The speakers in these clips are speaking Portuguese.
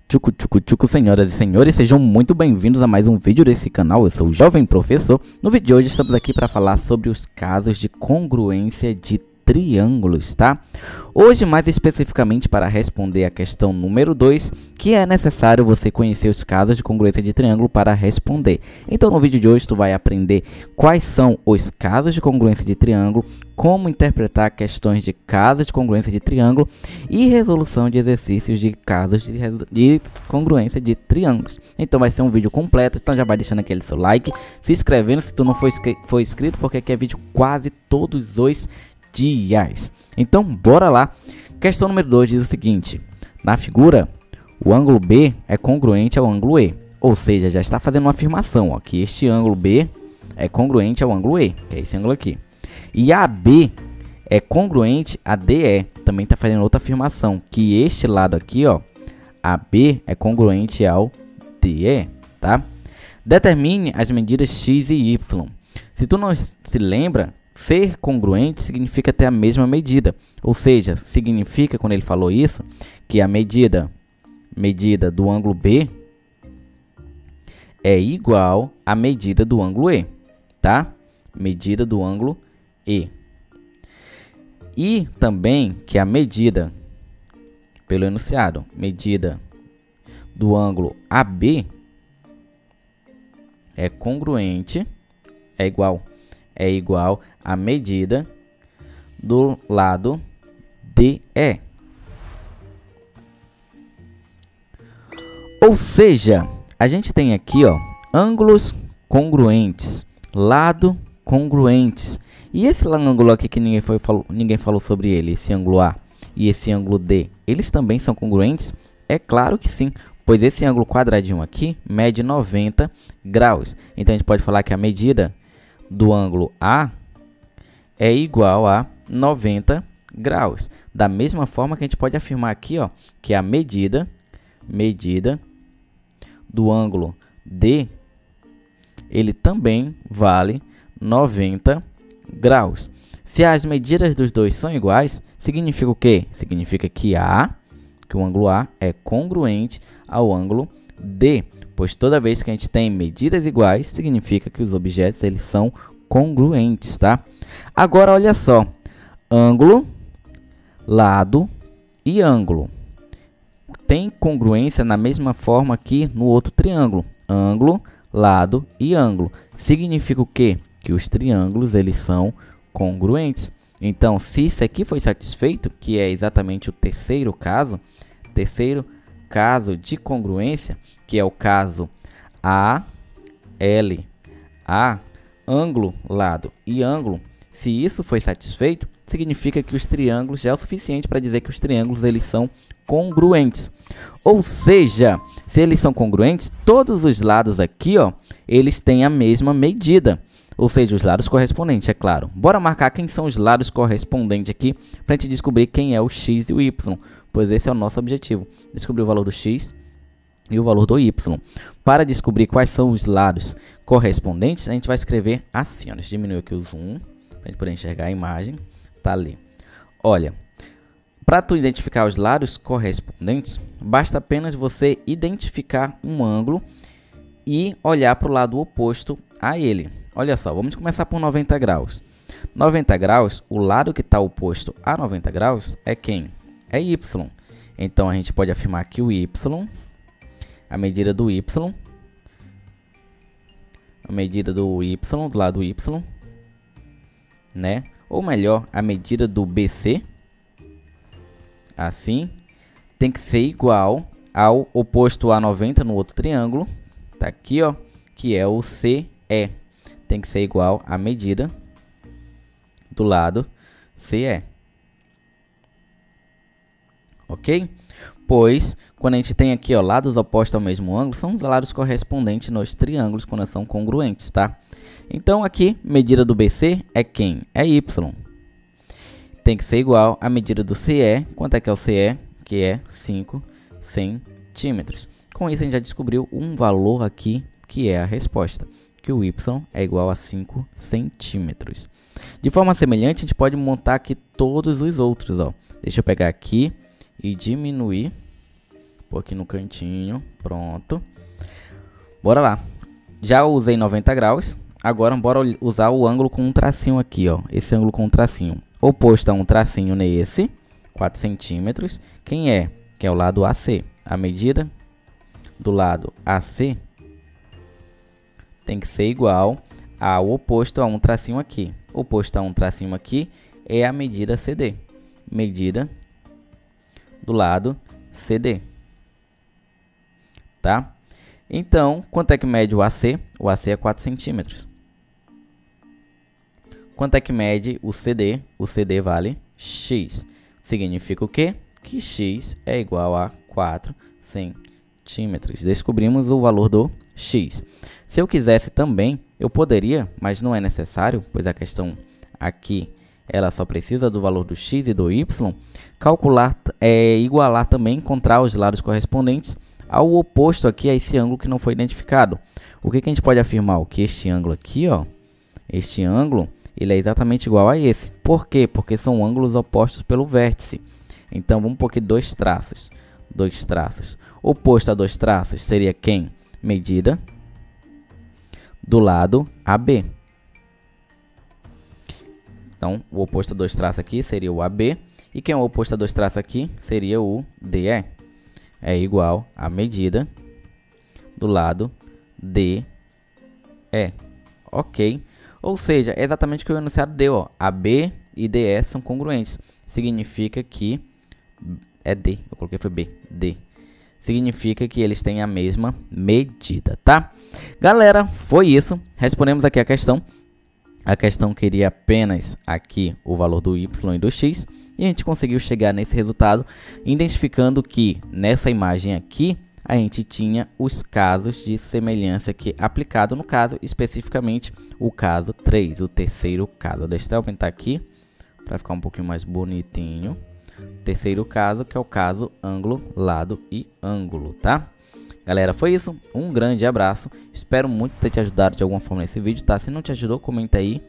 Tchucu, senhoras e senhores, sejam muito bem-vindos a mais um vídeo desse canal. Eu sou o Jovem Professor. No vídeo de hoje estamos aqui para falar sobre os casos de congruência de triângulos, tá? Hoje, mais especificamente para responder a questão número 2, que é necessário você conhecer os casos de congruência de triângulo para responder. Então, no vídeo de hoje, tu vai aprender quais são os casos de congruência de triângulo, como interpretar questões de casos de congruência de triângulo e resolução de exercícios de casos de congruência de triângulos. Então, vai ser um vídeo completo, então já vai deixando aquele seu like, se inscrevendo se tu não for inscrito, porque aqui é vídeo quase todos os dias. Então, bora lá. Questão número 2 diz o seguinte: na figura, o ângulo B é congruente ao ângulo E. Ou seja, já está fazendo uma afirmação, ó, que este ângulo B é congruente ao ângulo E, que é esse ângulo aqui. E AB é congruente a DE. Também está fazendo outra afirmação, que este lado aqui, ó, AB é congruente ao DE, tá? Determine as medidas x e y. Se tu não se lembra, ser congruente significa ter a mesma medida. Ou seja, significa, quando ele falou isso, que a medida do ângulo B é igual à medida do ângulo E, tá? Medida do ângulo E. E também que a medida, pelo enunciado, medida do ângulo AB é congruente, é igual à medida do lado DE. Ou seja, a gente tem aqui, ó, ângulos congruentes, lado congruentes. E esse ângulo aqui que ninguém falou sobre ele, esse ângulo A e esse ângulo D, eles também são congruentes? É claro que sim, pois esse ângulo quadradinho aqui mede 90 graus. Então, a gente pode falar que a medida do ângulo A é igual a 90 graus. Da mesma forma que a gente pode afirmar aqui, ó, que a medida do ângulo D, ele também vale 90 graus. Se as medidas dos dois são iguais, significa o quê? Significa que o ângulo A é congruente ao ângulo D, pois toda vez que a gente tem medidas iguais, significa que os objetos eles são congruentes, tá? Agora, olha só, ângulo, lado e ângulo tem congruência na mesma forma que no outro triângulo. Ângulo, lado e ângulo. Significa o quê? Que os triângulos eles são congruentes. Então, se isso aqui foi satisfeito, que é exatamente o terceiro caso de congruência, que é o caso A, L, A, ângulo, lado e ângulo, se isso foi satisfeito, significa que os triângulos já é o suficiente para dizer que os triângulos eles são congruentes. Ou seja, se eles são congruentes, todos os lados aqui, ó, eles têm a mesma medida. Ou seja, os lados correspondentes, é claro. Bora marcar quem são os lados correspondentes aqui para a gente descobrir quem é o x e o y, pois esse é o nosso objetivo, descobrir o valor do x e o valor do y. Para descobrir quais são os lados correspondentes, a gente vai escrever assim, ó. Deixa eu diminuir aqui o zoom, para a gente poder enxergar a imagem. Tá ali. Olha, para tu identificar os lados correspondentes, basta apenas você identificar um ângulo e olhar para o lado oposto a ele. Olha só, vamos começar por 90 graus. 90 graus, o lado que está oposto a 90 graus é quem? É y. Então, a gente pode afirmar que o y, a medida do y, do lado y, né? Ou melhor, a medida do BC, assim, tem que ser igual ao oposto a 90 no outro triângulo, tá aqui, ó, que é o CE. Tem que ser igual à medida do lado CE. Ok? Pois, quando a gente tem aqui, ó, lados opostos ao mesmo ângulo, são os lados correspondentes nos triângulos quando são congruentes, tá? Então, aqui, medida do BC é quem? É y. Tem que ser igual à medida do CE. Quanto é que é o CE? Que é 5 centímetros. Com isso, a gente já descobriu um valor aqui, que é a resposta, que o y é igual a 5 centímetros. De forma semelhante, a gente pode montar aqui todos os outros, ó. Deixa eu pegar aqui e diminuir Pôr aqui no cantinho, pronto. Bora lá. Já usei 90 graus. Agora bora usar o ângulo com um tracinho aqui, ó. Esse ângulo com um tracinho. Oposto a um tracinho nesse, 4 centímetros. Quem é? Que é o lado AC. A medida do lado AC tem que ser igual ao oposto a um tracinho aqui. Oposto a um tracinho aqui é a medida CD. Medida do lado CD. Tá? Então, quanto é que mede o AC? O AC é 4 centímetros. Quanto é que mede o CD? O CD vale X. Significa o quê? Que X é igual a 4 centímetros. Descobrimos o valor do X. Se eu quisesse também, eu poderia, mas não é necessário, pois a questão aqui ela só precisa do valor do X e do Y, calcular, igualar também, encontrar os lados correspondentes ao oposto aqui a esse ângulo que não foi identificado. O que a gente pode afirmar? Que este ângulo aqui, ó, este ângulo, ele é exatamente igual a esse. Por quê? Porque são ângulos opostos pelo vértice. Então, vamos pôr aqui dois traços. Dois traços. Oposto a dois traços seria quem? Medida do lado AB. Então, o oposto a dois traços aqui seria o AB. E quem é o oposto a dois traços aqui seria o DE. É igual a medida do lado DE. Ok? Ou seja, é exatamente o que o enunciado deu. Ó. AB e DE são congruentes. Significa que... É D. Eu coloquei foi B. D. Significa que eles têm a mesma medida, tá? Galera, foi isso. Respondemos aqui a questão. A questão queria apenas aqui o valor do Y e do X. E a gente conseguiu chegar nesse resultado, identificando que nessa imagem aqui, a gente tinha os casos de semelhança aqui aplicado, no caso, especificamente, o caso 3, o terceiro caso. Deixa eu aumentar aqui, para ficar um pouquinho mais bonitinho. Terceiro caso, que é o caso ângulo, lado e ângulo, tá? Galera, foi isso. Um grande abraço. Espero muito ter te ajudado de alguma forma nesse vídeo, tá? Se não te ajudou, comenta aí,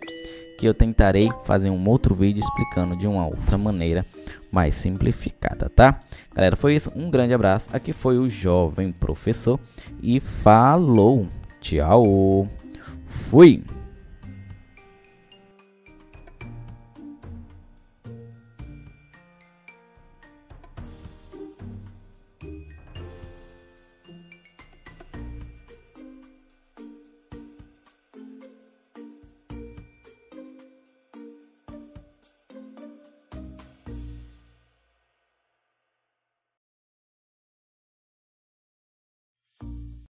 que eu tentarei fazer um outro vídeo explicando de uma outra maneira mais simplificada, tá? Galera, foi isso. Um grande abraço. Aqui foi o Jovem Professor e falou. Tchau. Fui.